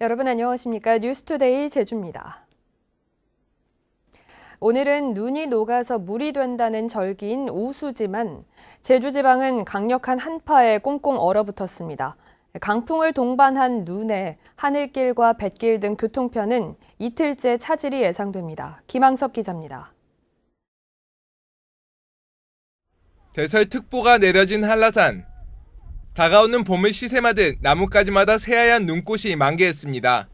여러분 안녕하십니까? 뉴스투데이 제주입니다. 오늘은 눈이 녹아서 물이 된다는 절기인 우수지만 제주지방은 강력한 한파에 꽁꽁 얼어붙었습니다. 강풍을 동반한 눈에 하늘길과 뱃길 등 교통편은 이틀째 차질이 예상됩니다. 김항섭 기자입니다. 대설특보가 내려진 한라산. 다가오는 봄을 시샘하듯 나뭇가지마다 새하얀 눈꽃이 만개했습니다.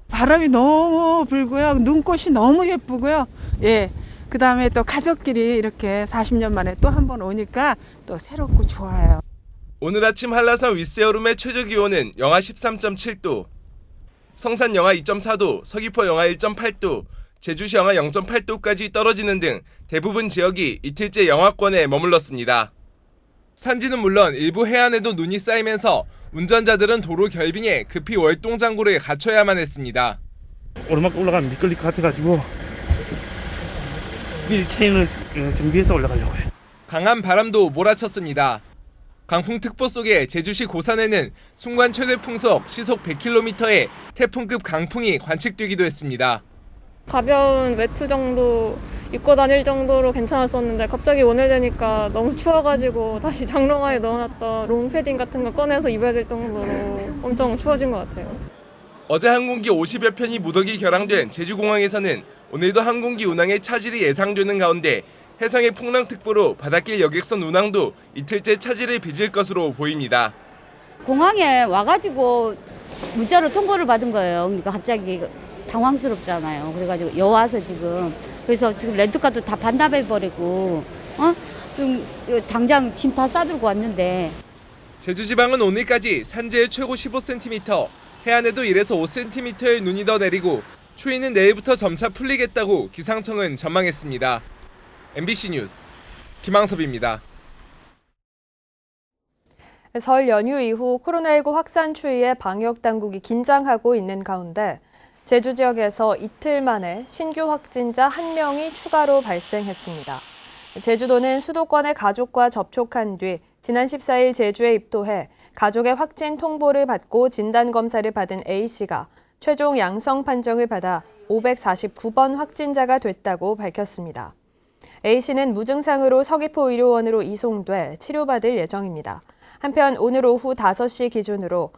바람이 너무 불고요. 눈꽃이 너무 예쁘고요. 예. 그다음에 또 가족끼리 이렇게 40년 만에 또 한 번 오니까 또 새롭고 좋아요. 오늘 아침 한라산 윗세오름의 최저 기온은 영하 13.7도, 성산 영하 2.4도, 서귀포 영하 1.8도, 제주시 영하 0.8도까지 떨어지는 등 대부분 지역이 이틀째 영하권에 머물렀습니다. 산지는 물론 일부 해안에도 눈이 쌓이면서 운전자들은 도로 결빙에 급히 월동장구를 갖춰야만 했습니다. 오르막 올라가면 미끌릴 것 같아가지고 미리 체인을 준비해서 올라가려고요. 강한 바람도 몰아쳤습니다. 강풍특보 속에 제주시 고산에는 순간 최대 풍속 시속 100km의 태풍급 강풍이 관측되기도 했습니다. 가벼운 외투 정도 입고 다닐 정도로 괜찮았었는데 갑자기 오늘 되니까 너무 추워가지고 다시 장롱 안에 넣어놨던 롱패딩 같은 거 꺼내서 입어야 될 정도로 엄청 추워진 것 같아요. 어제 항공기 50여 편이 무더기 결항된 제주공항에서는 오늘도 항공기 운항에 차질이 예상되는 가운데 해상의 풍랑특보로 바닷길 여객선 운항도 이틀째 차질을 빚을 것으로 보입니다. 공항에 와가지고 문자로 통보를 받은 거예요. 그러니까 갑자기 당황스럽잖아요. 그래가지고 여와서 그래서 지금 렌트카도 다 반납해버리고 좀 당장 짐 다 싸들고 왔는데. 제주지방은 오늘까지 산지에 최고 15cm, 해안에도 1에서 5cm의 눈이 더 내리고 추위는 내일부터 점차 풀리겠다고 기상청은 전망했습니다. MBC 뉴스 김항섭입니다. 설 연휴 이후 코로나19 확산 추이에 방역 당국이 긴장하고 있는 가운데 제주 지역에서 이틀 만에 신규 확진자 1명이 추가로 발생했습니다. 제주도는 수도권의 가족과 접촉한 뒤 지난 14일 제주에 입도해 가족의 확진 통보를 받고 진단검사를 받은 A씨가 최종 양성 판정을 받아 549번 확진자가 됐다고 밝혔습니다. A씨는 무증상으로 서귀포 의료원으로 이송돼 치료받을 예정입니다. 한편 오늘 오후 5시 기준으로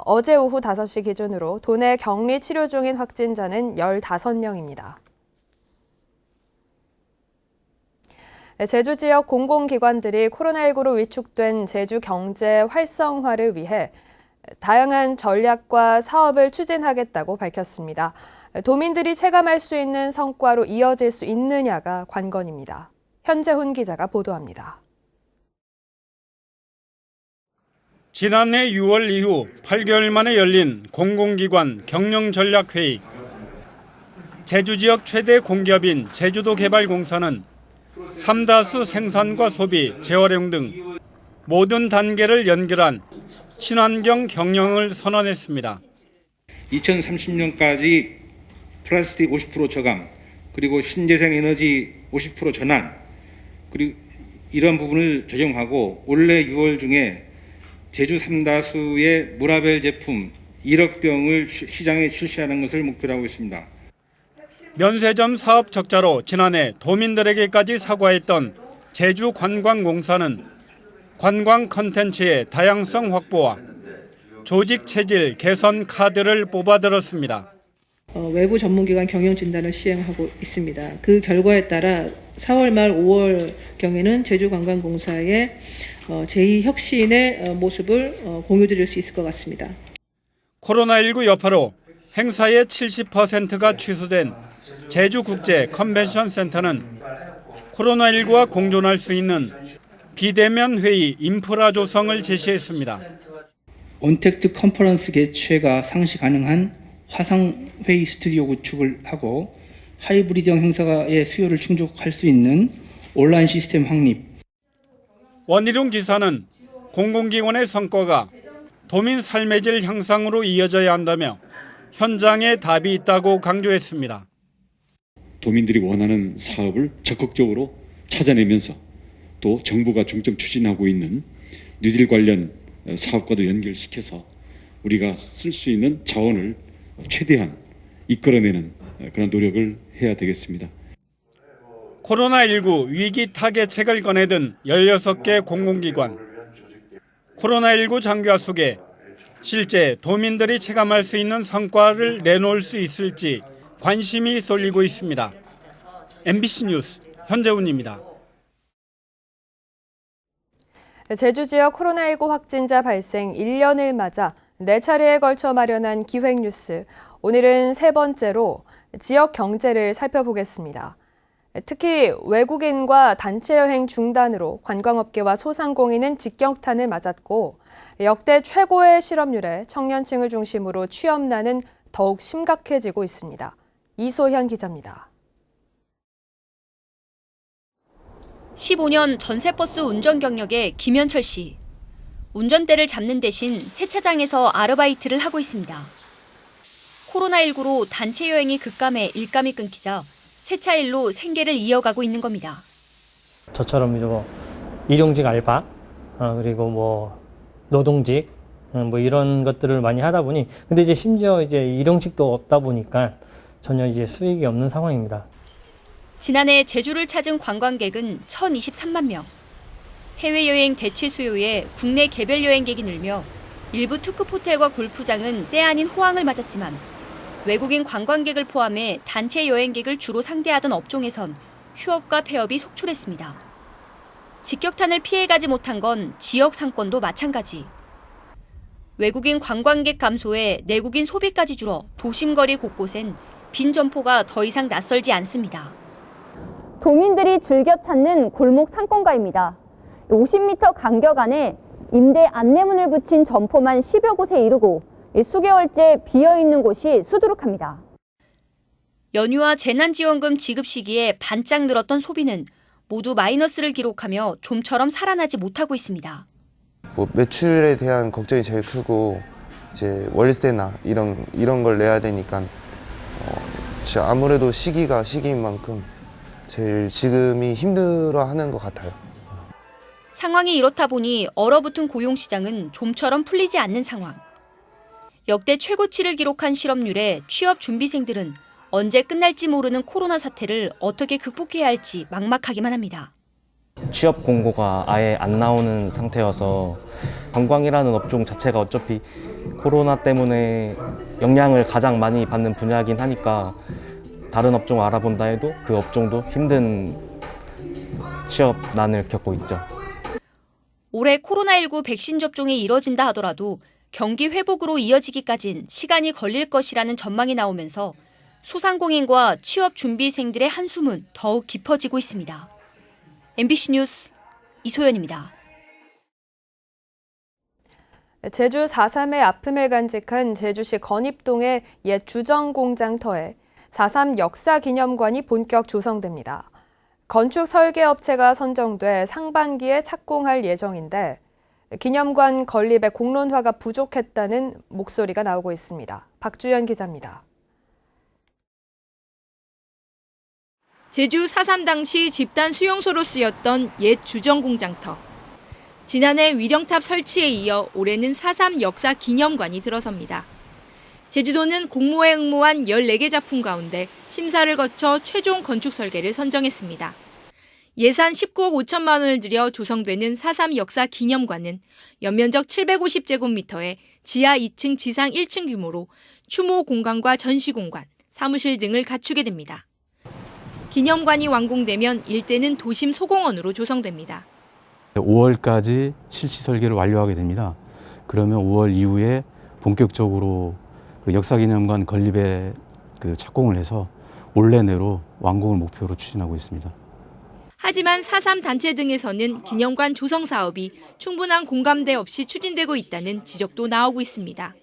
어제 오후 5시 기준으로 도내 격리 치료 중인 확진자는 15명입니다. 제주 지역 공공기관들이 코로나19로 위축된 제주 경제 활성화를 위해 다양한 전략과 사업을 추진하겠다고 밝혔습니다. 도민들이 체감할 수 있는 성과로 이어질 수 있느냐가 관건입니다. 현재훈 기자가 보도합니다. 지난해 6월 이후 8개월 만에 열린 공공기관 경영전략회의. 제주 지역 최대 공기업인 제주도개발공사는 삼다수 생산과 소비, 재활용 등 모든 단계를 연결한 친환경 경영을 선언했습니다. 2030년까지 플라스틱 50% 저감, 그리고 신재생 에너지 50% 전환, 그리고 이런 부분을 조정하고 올해 6월 중에 제주 삼다수의 무라벨 제품 1억 병을 시장에 출시하는 것을 목표로 하고 있습니다. 면세점 사업 적자로 지난해 도민들에게까지 사과했던 제주관광공사는 관광 컨텐츠의 다양성 확보와 조직 체질 개선 카드를 뽑아들었습니다. 외부 전문기관 경영 진단을 시행하고 있습니다. 그 결과에 따라 4월 말 5월경에는 제주관광공사의 제2혁신의 모습을 공유드릴 수 있을 것 같습니다. 코로나19 여파로 행사의 70%가 취소된 제주국제 컨벤션 센터는 코로나19와 공존할 수 있는 비대면 회의 인프라 조성을 제시했습니다. 온택트 컨퍼런스 개최가 상시 가능한 화상 회의 스튜디오 구축을 하고 하이브리드형 행사의 수요를 충족할 수 있는 온라인 시스템 확립. 원희룡 지사는 공공기관의 성과가 도민 삶의 질 향상으로 이어져야 한다며 현장에 답이 있다고 강조했습니다. 도민들이 원하는 사업을 적극적으로 찾아내면서 또 정부가 중점 추진하고 있는 뉴딜 관련 사업과도 연결시켜서 우리가 쓸 수 있는 자원을 최대한 이끌어내는 그런 노력을 해야 되겠습니다. 코로나19 위기 타개책을 꺼내든 16개 공공기관. 코로나19 장기화 속에 실제 도민들이 체감할 수 있는 성과를 내놓을 수 있을지 관심이 쏠리고 있습니다. MBC 뉴스 현재훈입니다. 제주 지역 코로나19 확진자 발생 1년을 맞아 4차례에 걸쳐 마련한 기획뉴스. 오늘은 세 번째로 지역 경제를 살펴보겠습니다. 특히 외국인과 단체 여행 중단으로 관광업계와 소상공인은 직격탄을 맞았고 역대 최고의 실업률에 청년층을 중심으로 취업난은 더욱 심각해지고 있습니다. 이소현 기자입니다. 15년 전세버스 운전 경력의 김현철 씨. 운전대를 잡는 대신 세차장에서 아르바이트를 하고 있습니다. 코로나19로 단체 여행이 급감해 일감이 끊기자 세차 일로 생계를 이어가고 있는 겁니다. 저처럼 이제 일용직 알바 그리고 노동직 이런 것들을 많이 하다 보니 근데 이제 심지어 이제 일용직도 없다 보니까 전혀 이제 수익이 없는 상황입니다. 지난해 제주를 찾은 관광객은 1,023만 명. 해외여행 대체 수요에 국내 개별 여행객이 늘며 일부 특급 호텔과 골프장은 때 아닌 호황을 맞았지만 외국인 관광객을 포함해 단체 여행객을 주로 상대하던 업종에선 휴업과 폐업이 속출했습니다. 직격탄을 피해가지 못한 건 지역 상권도 마찬가지. 외국인 관광객 감소에 내국인 소비까지 줄어 도심거리 곳곳엔 빈 점포가 더 이상 낯설지 않습니다. 도민들이 즐겨 찾는 골목 상권가입니다. 50m 간격 안에 임대 안내문을 붙인 점포만 10여 곳에 이르고 수개월째 비어있는 곳이 수두룩합니다. 연휴와 재난지원금 지급 시기에 반짝 늘었던 소비는 모두 마이너스를 기록하며 좀처럼 살아나지 못하고 있습니다. 매출에 대한 걱정이 제일 크고 이제 월세나 이런 걸 내야 되니까 아무래도 시기가 시기인 만큼 제일 지금이 힘들어하는 것 같아요. 상황이 이렇다 보니 얼어붙은 고용시장은 좀처럼 풀리지 않는 상황. 역대 최고치를 기록한 실업률에 취업 준비생들은 언제 끝날지 모르는 코로나 사태를 어떻게 극복해야 할지 막막하기만 합니다. 취업 공고가 아예 안 나오는 상태여서 관광이라는 업종 자체가 어차피 코로나 때문에 영향을 가장 많이 받는 분야이긴 하니까 다른 업종 알아본다 해도 그 업종도 힘든 취업난을 겪고 있죠. 올해 코로나19 백신 접종이 이뤄진다 하더라도 경기 회복으로 이어지기까진 시간이 걸릴 것이라는 전망이 나오면서 소상공인과 취업 준비생들의 한숨은 더욱 깊어지고 있습니다. MBC 뉴스 이소연입니다. 제주 4.3의 아픔을 간직한 제주시 건입동의 옛 주정공장터에 4.3 역사기념관이 본격 조성됩니다. 건축 설계업체가 선정돼 상반기에 착공할 예정인데 기념관 건립에 공론화가 부족했다는 목소리가 나오고 있습니다. 박주연 기자입니다. 제주 4.3 당시 집단 수용소로 쓰였던 옛 주정공장터. 지난해 위령탑 설치에 이어 올해는 4.3 역사기념관이 들어섭니다. 제주도는 공모에 응모한 14개 작품 가운데 심사를 거쳐 최종 건축 설계를 선정했습니다. 예산 19억 5천만 원을 들여 조성되는 4.3 역사기념관은 연면적 750제곱미터에 지하 2층, 지상 1층 규모로 추모 공간과 전시 공간, 사무실 등을 갖추게 됩니다. 기념관이 완공되면 일대는 도심 소공원으로 조성됩니다. 5월까지 실시 설계를 완료하게 됩니다. 그러면 5월 이후에 본격적으로 역사기념관 건립에 착공을 해서 올해 내로 완공을 목표로 추진하고 있습니다. 하지만 4.3 단체 등에서는 기념관 조성 사업이 충분한 공감대 없이 추진되고 있다는 지적도 나오고 있습니다.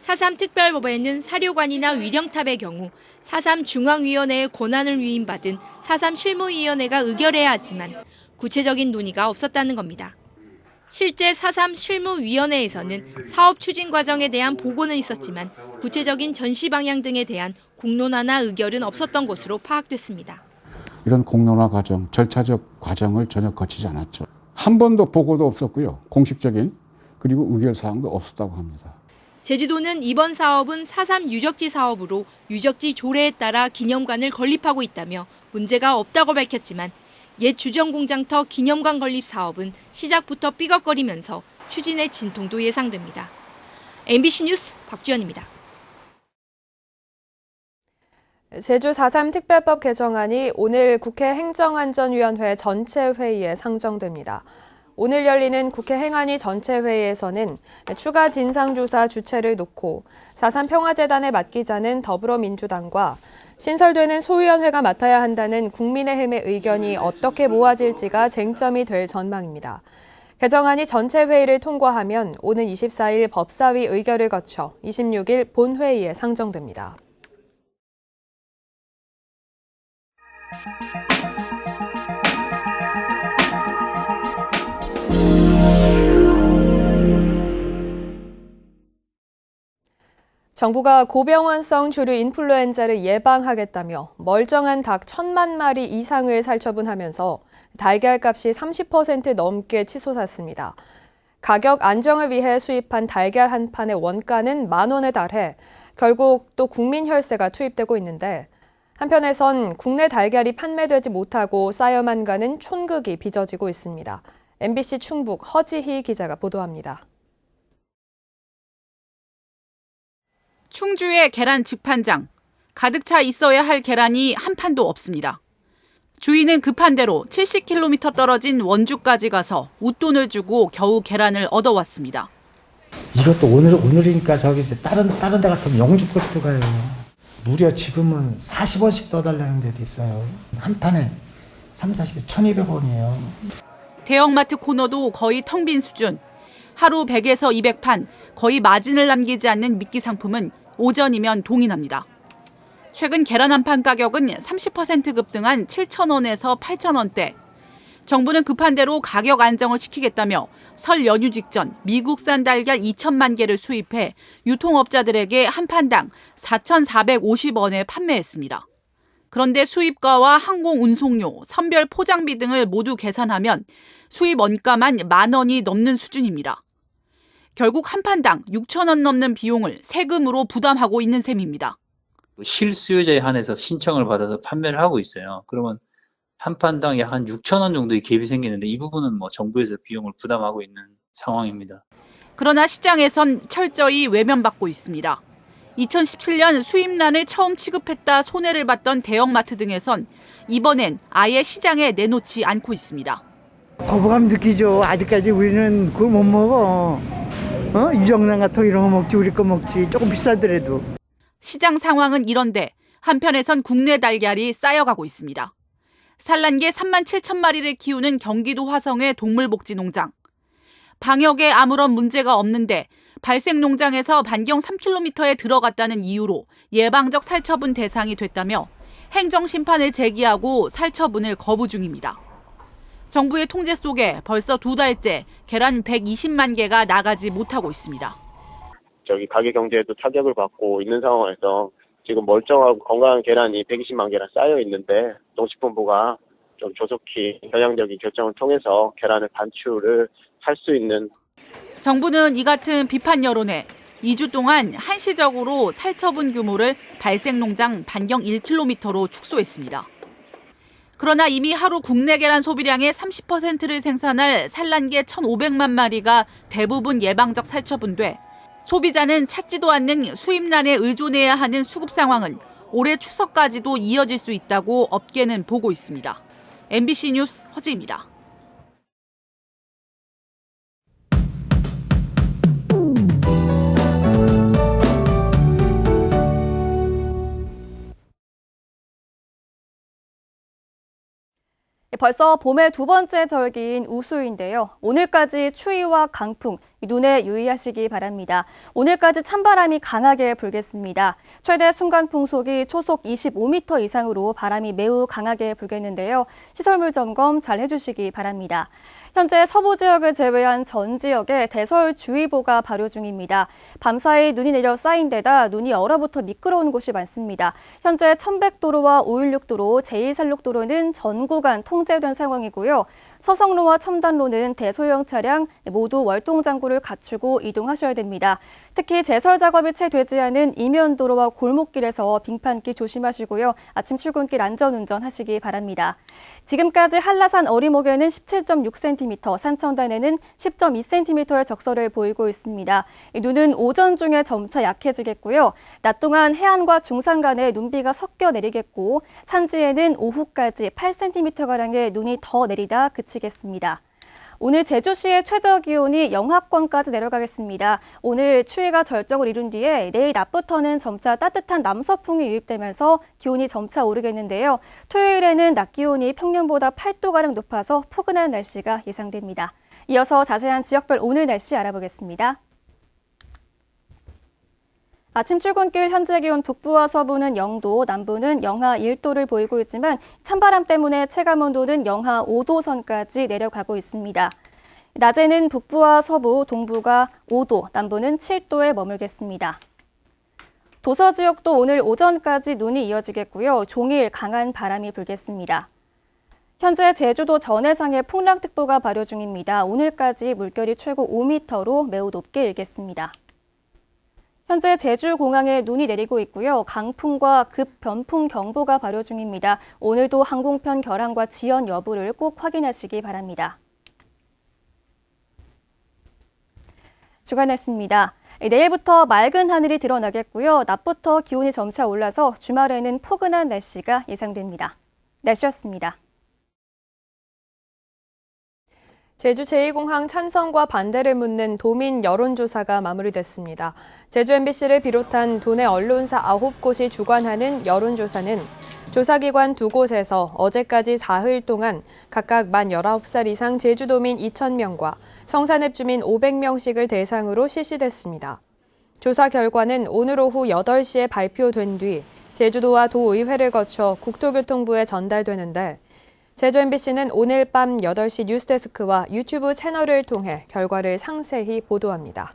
4.3 특별법에는 사료관이나 위령탑의 경우 4.3 중앙위원회의 권한을 위임받은 4.3 실무위원회가 의결해야 하지만 구체적인 논의가 없었다는 겁니다. 실제 4.3 실무위원회에서는 사업 추진 과정에 대한 보고는 있었지만 구체적인 전시 방향 등에 대한 공론화나 의결은 없었던 것으로 파악됐습니다. 이런 공론화 과정, 절차적 과정을 전혀 거치지 않았죠. 한 번도 보고도 없었고요. 공식적인 그리고 의결 사항도 없었다고 합니다. 제주도는 이번 사업은 4.3 유적지 사업으로 유적지 조례에 따라 기념관을 건립하고 있다며 문제가 없다고 밝혔지만 옛 주정공장터 기념관 건립 사업은 시작부터 삐걱거리면서 추진의 진통도 예상됩니다. MBC 뉴스 박주연입니다. 제주 4.3 특별법 개정안이 오늘 국회 행정안전위원회 전체 회의에 상정됩니다. 오늘 열리는 국회 행안위 전체 회의에서는 추가 진상조사 주체를 놓고 4.3 평화재단에 맡기자는 더불어민주당과 신설되는 소위원회가 맡아야 한다는 국민의힘의 의견이 어떻게 모아질지가 쟁점이 될 전망입니다. 개정안이 전체 회의를 통과하면 오는 24일 법사위 의결을 거쳐 26일 본회의에 상정됩니다. 정부가 고병원성 조류 인플루엔자를 예방하겠다며 멀쩡한 닭 1,000만 마리 이상을 살처분하면서 달걀값이 30% 넘게 치솟았습니다. 가격 안정을 위해 수입한 달걀 한 판의 원가는 10,000원에 달해 결국 또 국민 혈세가 투입되고 있는데 한편에선 국내 달걀이 판매되지 못하고 쌓여만 가는 촌극이 빚어지고 있습니다. MBC 충북 허지희 기자가 보도합니다. 충주의 계란 직판장. 가득 차 있어야 할 계란이 한 판도 없습니다. 주인은 급한 대로 70km 떨어진 원주까지 가서 웃돈을 주고 겨우 계란을 얻어왔습니다. 이것도 오늘이니까 저기 이제 다른 데 같으면 영주까지도 가요. 무려 지금은 40원씩 떠달라는 데도 있어요. 한 판에 30, 40에 1,200원이에요. 대형마트 코너도 거의 텅 빈 수준. 하루 100에서 200판, 거의 마진을 남기지 않는 미끼 상품은 오전이면 동인합니다. 최근 계란 한 판 가격은 30% 급등한 7,000원에서 8,000원대. 정부는 급한 대로 가격 안정을 시키겠다며 설 연휴 직전 미국산 달걀 2천만 개를 수입해 유통업자들에게 한 판당 4,450원에 판매했습니다. 그런데 수입가와 항공 운송료, 선별 포장비 등을 모두 계산하면 수입 원가만 10,000원이 넘는 수준입니다. 결국 한 판당 6,000원 넘는 비용을 세금으로 부담하고 있는 셈입니다. 실수요자에 한해서 신청을 받아서 판매를 하고 있어요. 그러면 한 판당 약 한 6,000원 정도의 갭이 생기는데 이 부분은 정부에서 비용을 부담하고 있는 상황입니다. 그러나 시장에선 철저히 외면받고 있습니다. 2017년 수입란을 처음 취급했다 손해를 봤던 대형마트 등에선 이번엔 아예 시장에 내놓지 않고 있습니다. 거부감 느끼죠. 아직까지 우리는 그걸 못 먹어. 유정란 같은 이런 거 먹지, 우리 거 먹지. 조금 비싸더라도. 시장 상황은 이런데 한편에선 국내 달걀이 쌓여가고 있습니다. 산란계 37,000마리를 키우는 경기도 화성의 동물복지농장. 방역에 아무런 문제가 없는데 발생 농장에서 반경 3km에 들어갔다는 이유로 예방적 살처분 대상이 됐다며 행정심판을 제기하고 살처분을 거부 중입니다. 정부의 통제 속에 벌써 2달째 계란 120만 개가 나가지 못하고 있습니다. 가게 경제에도 타격을 받고 있는 상황에서 지금 멀쩡하고 건강한 계란이 120만 개나 쌓여 있는데 농식품부가 좀 조속히 전향적인 결정을 통해서 계란을 반출을 할 수 있는. 정부는 이 같은 비판 여론에 2주 동안 한시적으로 살처분 규모를 발생 농장 반경 1km로 축소했습니다. 그러나 이미 하루 국내 계란 소비량의 30%를 생산할 산란계 1,500만 마리가 대부분 예방적 살처분돼 소비자는 찾지도 않는 수입란에 의존해야 하는 수급 상황은 올해 추석까지도 이어질 수 있다고 업계는 보고 있습니다. MBC 뉴스 허지입니다. 벌써 봄의 두 번째 절기인 우수인데요. 오늘까지 추위와 강풍, 눈에 유의하시기 바랍니다. 오늘까지 찬바람이 강하게 불겠습니다. 최대 순간 풍속이 초속 25m 이상으로 바람이 매우 강하게 불겠는데요. 시설물 점검 잘 해주시기 바랍니다. 현재 서부 지역을 제외한 전 지역에 대설주의보가 발효 중입니다. 밤사이 눈이 내려 쌓인 데다 눈이 얼어붙어 미끄러운 곳이 많습니다. 현재 1100도로와 516도로, 제2산록도로는 전 구간 통제된 상황이고요. 서성로와 첨단로는 대소형 차량 모두 월동장구를 보호를 갖추고 이동하셔야 됩니다. 특히 제설 작업이 채 되지 않은 이면도로와 골목길에서 빙판길 조심하시고요. 아침 출근길 안전운전 하시기 바랍니다. 지금까지 한라산 어리목에는 17.6cm, 산천단에는 10.2cm의 적설을 보이고 있습니다. 눈은 오전 중에 점차 약해지겠고요. 낮 동안 해안과 중산 간에 눈비가 섞여 내리겠고 산지에는 오후까지 8cm가량의 눈이 더 내리다 그치겠습니다. 오늘 제주시의 최저 기온이 영하권까지 내려가겠습니다. 오늘 추위가 절정을 이룬 뒤에 내일 낮부터는 점차 따뜻한 남서풍이 유입되면서 기온이 점차 오르겠는데요. 토요일에는 낮 기온이 평년보다 8도가량 높아서 포근한 날씨가 예상됩니다. 이어서 자세한 지역별 오늘 날씨 알아보겠습니다. 아침 출근길 현재 기온 북부와 서부는 0도, 남부는 영하 1도를 보이고 있지만 찬바람 때문에 체감온도는 영하 5도 선까지 내려가고 있습니다. 낮에는 북부와 서부, 동부가 5도, 남부는 7도에 머물겠습니다. 도서 지역도 오늘 오전까지 눈이 이어지겠고요. 종일 강한 바람이 불겠습니다. 현재 제주도 전해상에 풍랑특보가 발효 중입니다. 오늘까지 물결이 최고 5m로 매우 높게 일겠습니다. 현재 제주공항에 눈이 내리고 있고요. 강풍과 급변풍 경보가 발효 중입니다. 오늘도 항공편 결항과 지연 여부를 꼭 확인하시기 바랍니다. 주간 날씨입니다. 내일부터 맑은 하늘이 드러나겠고요. 낮부터 기온이 점차 올라서 주말에는 포근한 날씨가 예상됩니다. 날씨였습니다. 제주 제2공항 찬성과 반대를 묻는 도민 여론조사가 마무리됐습니다. 제주 MBC를 비롯한 도내 언론사 9곳이 주관하는 여론조사는 조사기관 2곳에서 어제까지 사흘 동안 각각 만 19살 이상 제주도민 2,000명과 성산읍 주민 500명씩을 대상으로 실시됐습니다. 조사 결과는 오늘 오후 8시에 발표된 뒤 제주도와 도의회를 거쳐 국토교통부에 전달되는데 제주 MBC는 오늘 밤 8시 뉴스데스크와 유튜브 채널을 통해 결과를 상세히 보도합니다.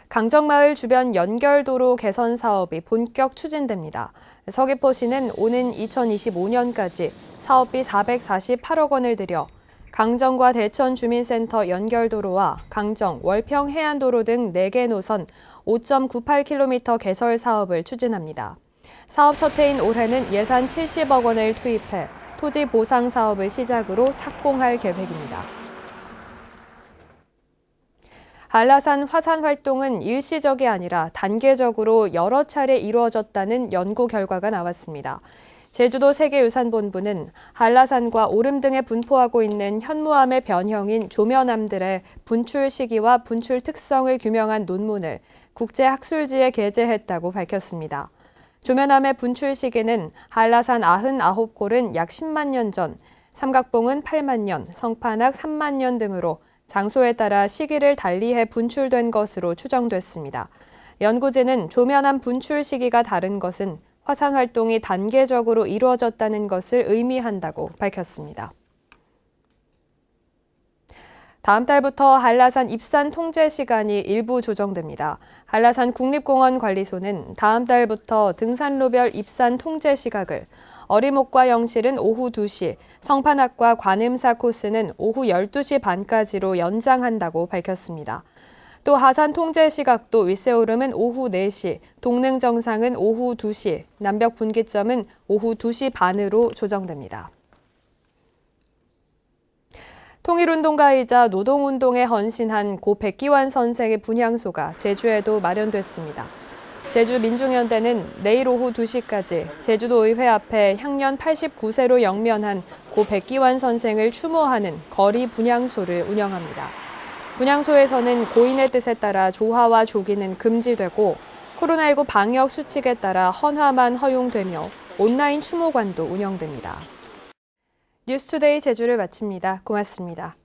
강정마을 주변 연결도로 개선 사업이 본격 추진됩니다. 서귀포시는 오는 2025년까지 사업비 448억 원을 들여 강정과 대천 주민센터 연결도로와 강정, 월평 해안도로 등 4개 노선 5.98km 개설 사업을 추진합니다. 사업 첫 해인 올해는 예산 70억 원을 투입해 토지 보상 사업을 시작으로 착공할 계획입니다. 한라산 화산 활동은 일시적이 아니라 단계적으로 여러 차례 이루어졌다는 연구 결과가 나왔습니다. 제주도 세계유산본부는 한라산과 오름 등에 분포하고 있는 현무암의 변형인 조면암들의 분출 시기와 분출 특성을 규명한 논문을 국제학술지에 게재했다고 밝혔습니다. 조면암의 분출 시기는 한라산 99골은 약 10만 년 전, 삼각봉은 8만 년, 성판악 3만 년 등으로 장소에 따라 시기를 달리해 분출된 것으로 추정됐습니다. 연구진은 조면암 분출 시기가 다른 것은 화산 활동이 단계적으로 이루어졌다는 것을 의미한다고 밝혔습니다. 다음 달부터 한라산 입산 통제 시간이 일부 조정됩니다. 한라산 국립공원 관리소는 다음 달부터 등산로별 입산 통제 시각을 어리목과 영실은 오후 2시, 성판악과 관음사 코스는 오후 12시 반까지로 연장한다고 밝혔습니다. 또 하산 통제 시각도 윗세오름은 오후 4시, 동능 정상은 오후 2시, 남벽 분기점은 오후 2시 반으로 조정됩니다. 통일운동가이자 노동운동에 헌신한 고 백기환 선생의 분향소가 제주에도 마련됐습니다. 제주민중연대는 내일 오후 2시까지 제주도의회 앞에 향년 89세로 영면한 고 백기환 선생을 추모하는 거리 분향소를 운영합니다. 분향소에서는 고인의 뜻에 따라 조화와 조기는 금지되고 코로나19 방역 수칙에 따라 헌화만 허용되며 온라인 추모관도 운영됩니다. 뉴스투데이 제주를 마칩니다. 고맙습니다.